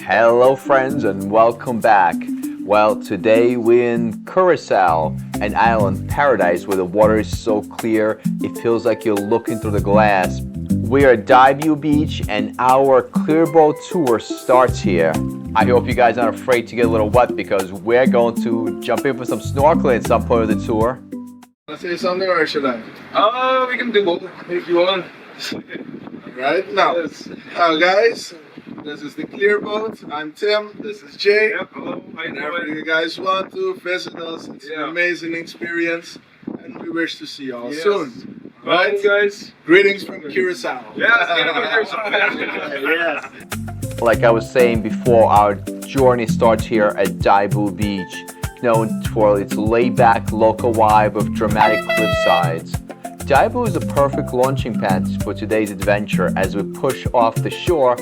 Hello friends and welcome back. Well, today we're in Curaçao, an island paradise where the water is so clear it feels like you're looking through the glass. We're at Clearboat Beach and our Clearboat tour starts here. I hope you guys aren't afraid to get a little wet because we're going to jump in for some snorkeling at some point of the tour. Wanna say something or should I? We can do both if you want. Right now, Yes. guys, this is the Clearboat. I'm Tim. This is Jay. Yep, hello. Whenever you guys want to visit us, it's an amazing experience, and we wish to see you all soon. Right, guys. Greetings from Curaçao. Yes. Yes. Like I was saying before, our journey starts here at Clearboat Beach, known for its laid-back local vibe of dramatic cliffsides. Clearboat is a perfect launching pad for today's adventure as we push off the shore,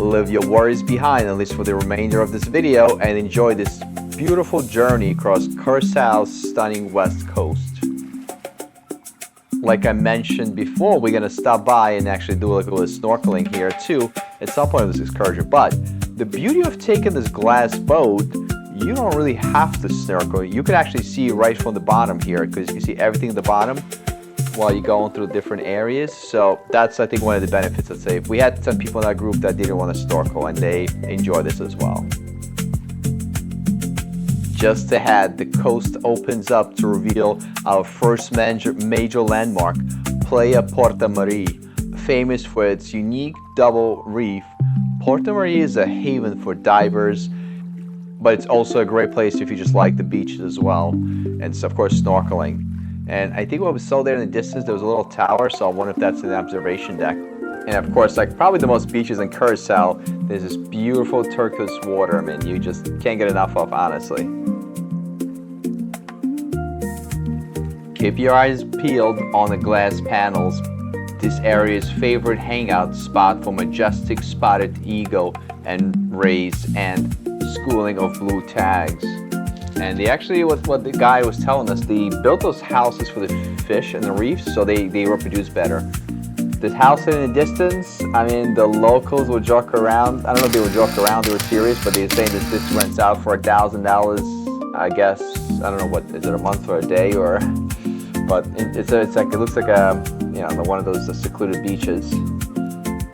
leave your worries behind at least for the remainder of this video, and enjoy this beautiful journey across Curaçao's stunning west coast. Like I mentioned before, we're going to stop by and actually do a little snorkeling here too at some point of this excursion. But the beauty of taking this glass boat, you don't really have to snorkel. You can actually see right from the bottom here because you can see everything at the bottom while you're going through different areas. So that's, I think, one of the benefits. Let's say we had some people in our group that didn't want to snorkel and they enjoy this as well. Just ahead, the coast opens up to reveal our first major landmark, Playa Porta Marie. Famous for its unique double reef, Porta Marie is a haven for divers, but it's also a great place if you just like the beaches as well, and so, of course, snorkeling. And I think what we saw there in the distance, there was a little tower, so I wonder if that's an observation deck. And of course, like probably the most beaches in Curaçao, there's this beautiful turquoise water. I mean, you just can't get enough of, honestly. Keep your eyes peeled on the glass panels. This area's favorite hangout spot for majestic spotted eagle and rays and schooling of blue tags. And they actually, what the guy was telling us, they built those houses for the fish and the reefs so they reproduce better. This house in the distance, I mean, the locals would joke around. I don't know if they would joke around, they were serious, but they were saying that this rents out for $1,000, I guess. I don't know, what is it, a month or a day, or, but it looks like a, you know, one of those secluded beaches.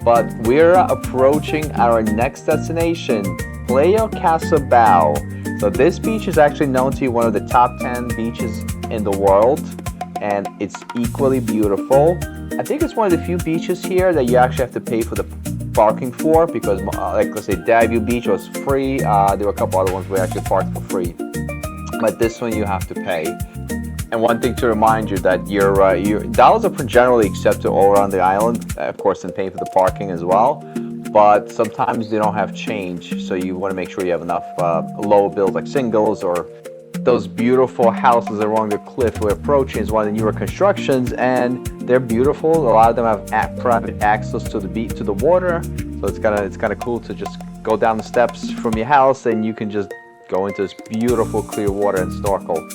But we're approaching our next destination, Playa Casabao. So this beach is actually known to be one of the top 10 beaches in the world, and it's equally beautiful. I think it's one of the few beaches here that you actually have to pay for the parking for, because like let's say Clearboat Beach was free. There were a couple other ones where you actually parked for free, but this one you have to pay. And one thing to remind you that your dollars are generally accepted all around the island, of course, and paying for the parking as well. But sometimes they don't have change, so you want to make sure you have enough low bills like singles, or those beautiful houses along the cliff we're approaching is one of the newer constructions, and they're beautiful. A lot of them have private access to the water, so it's kind of cool to just go down the steps from your house and you can just go into this beautiful clear water and snorkel.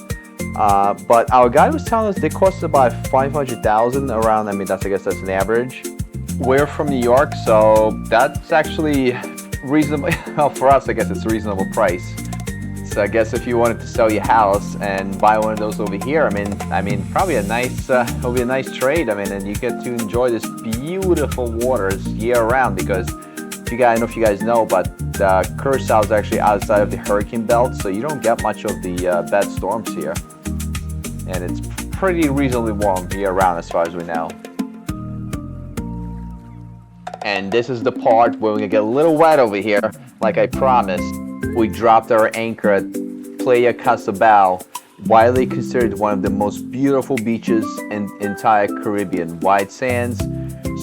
But our guide was telling us they cost about $500,000 around. I mean, I guess that's an average. We're from New York, so that's actually reasonable. Well, for us, I guess it's a reasonable price. So I guess if you wanted to sell your house and buy one of those over here, I mean, probably a nice, it'll be a nice trade. I mean, and you get to enjoy this beautiful waters year round, because I don't know if you guys know, but Curaçao is actually outside of the hurricane belt, so you don't get much of the bad storms here, and it's pretty reasonably warm year round as far as we know. And this is the part where we're gonna get a little wet over here, like I promised. We dropped our anchor at Playa Casabao, widely considered one of the most beautiful beaches in the entire Caribbean. White sands,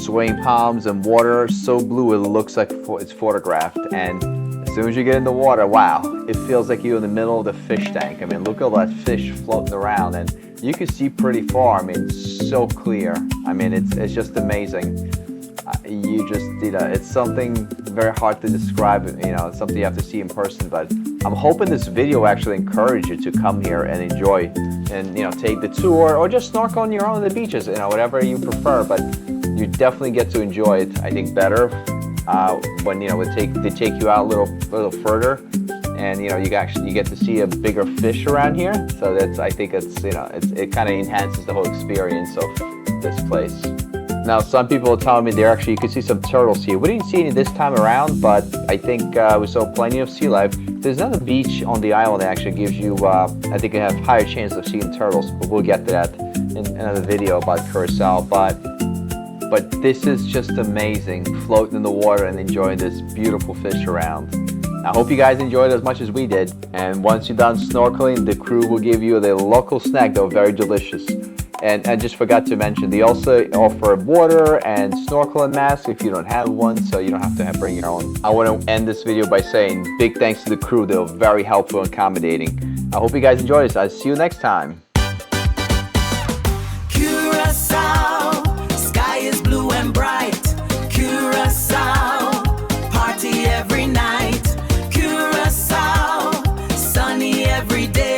swaying palms, and water so blue it looks like it's photographed. And as soon as you get in the water, wow, it feels like you're in the middle of the fish tank. I mean, look at all that fish floating around, and you can see pretty far. I mean, so clear. I mean, it's just amazing. It's something very hard to describe, it's something you have to see in person, but I'm hoping this video actually encourage you to come here and enjoy and, take the tour or just snorkel on your own on the beaches, whatever you prefer, but you definitely get to enjoy it, I think, better when they take you out a little further, and you get to see a bigger fish around here. So I think it kind of enhances the whole experience of this place. Now, some people are telling me you could see some turtles here. We didn't see any this time around, but I think we saw plenty of sea life. There's another beach on the island that actually gives you, I think you have higher chance of seeing turtles, but we'll get to that in another video about Curaçao. But this is just amazing, floating in the water and enjoying this beautiful fish around. I hope you guys enjoyed it as much as we did. And once you're done snorkeling, the crew will give you the local snack that was very delicious. And I just forgot to mention, they also offer water and snorkeling masks if you don't have one, so you don't have to bring your own. I want to end this video by saying big thanks to the crew. They were very helpful and accommodating. I hope you guys enjoyed this. I'll see you next time. Curaçao, sky is blue and bright. Curaçao, party every night. Curaçao, sunny every day.